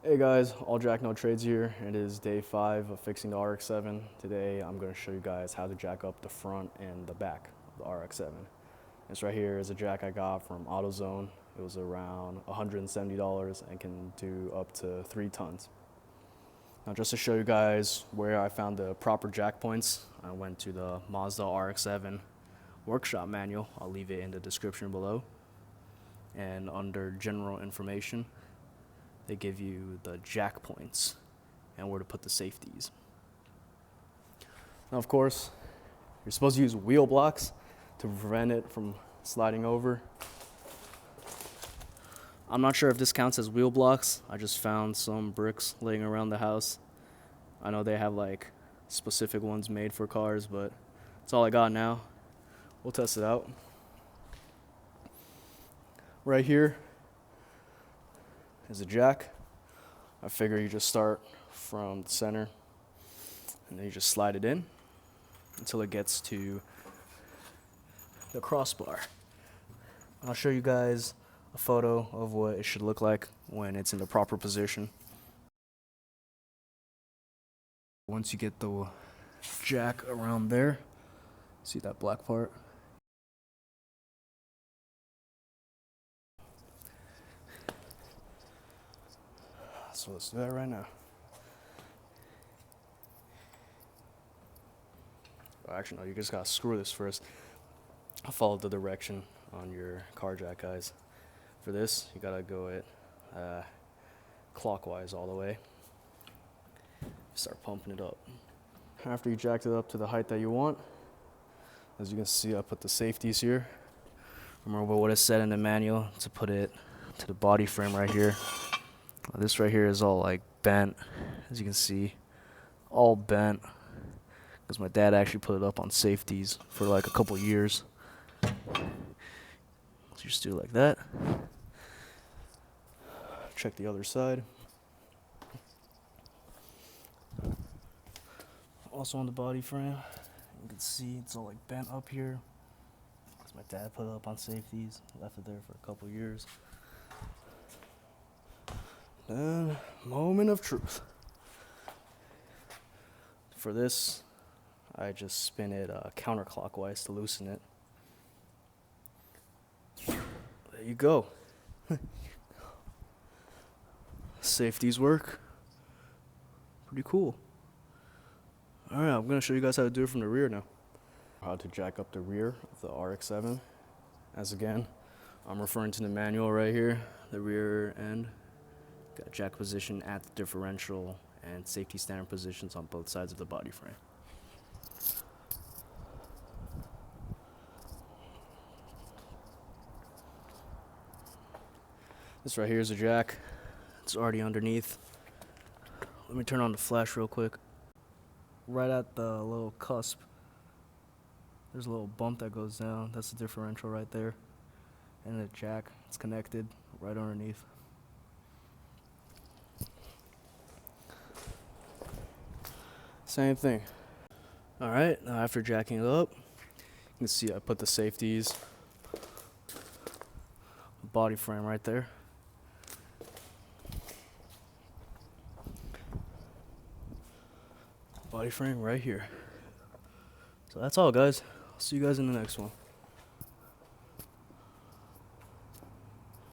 Hey guys, all jack no trades here. It is day 5 of fixing the RX7. Today I'm going to show you guys how to jack up the front and the back of the RX7. This right here is a jack I got from AutoZone. It was around $170 and can do up to 3 tons. Now just to show you guys where I found the proper jack points, I went to the Mazda RX7 Workshop Manual. I'll leave it in the description below. And under general information, they give you the jack points and where to put the safeties. Now, of course, you're supposed to use wheel blocks to prevent it from sliding over. I'm not sure if this counts as wheel blocks. I just found some bricks laying around the house. I know they have like specific ones made for cars, but that's all I got now. We'll test it out. Right here is a jack. I figure you just start from the center and then you just slide it in until it gets to the crossbar. I'll show you guys a photo of what it should look like when it's in the proper position. Once you get the jack around there, see that black part? So let's do that right now. Oh, actually, no, you just gotta screw this first. I'll follow the direction on your car jack, guys. For this, you gotta go it clockwise all the way. Start pumping it up. After you jacked it up to the height that you want, as you can see, I put the safeties here. Remember what it said in the manual to put it to the body frame right here. This right here is all like bent, as you can see, all bent, because my dad actually put it up on safeties for like a couple years. So just do it like that. Check the other side. Also on the body frame, you can see it's all like bent up here, because my dad put it up on safeties, left it there for a couple years. Then, moment of truth. For this, I just spin it counterclockwise to loosen it. There you go. Safeties work. Pretty cool. Alright, I'm going to show you guys how to do it from the rear now. How to jack up the rear of the RX7. As again, I'm referring to the manual right here, the rear end. Got jack position at the differential and safety standard positions on both sides of the body frame. This right here is a jack. It's already underneath. Let me turn on the flash real quick. Right at the little cusp, there's a little bump that goes down. That's the differential right there. And the jack, it's connected right underneath. Same thing. Alright, now after jacking it up, you can see I put the safeties, body frame right there. Body frame right here. So that's all, guys. I'll see you guys in the next one.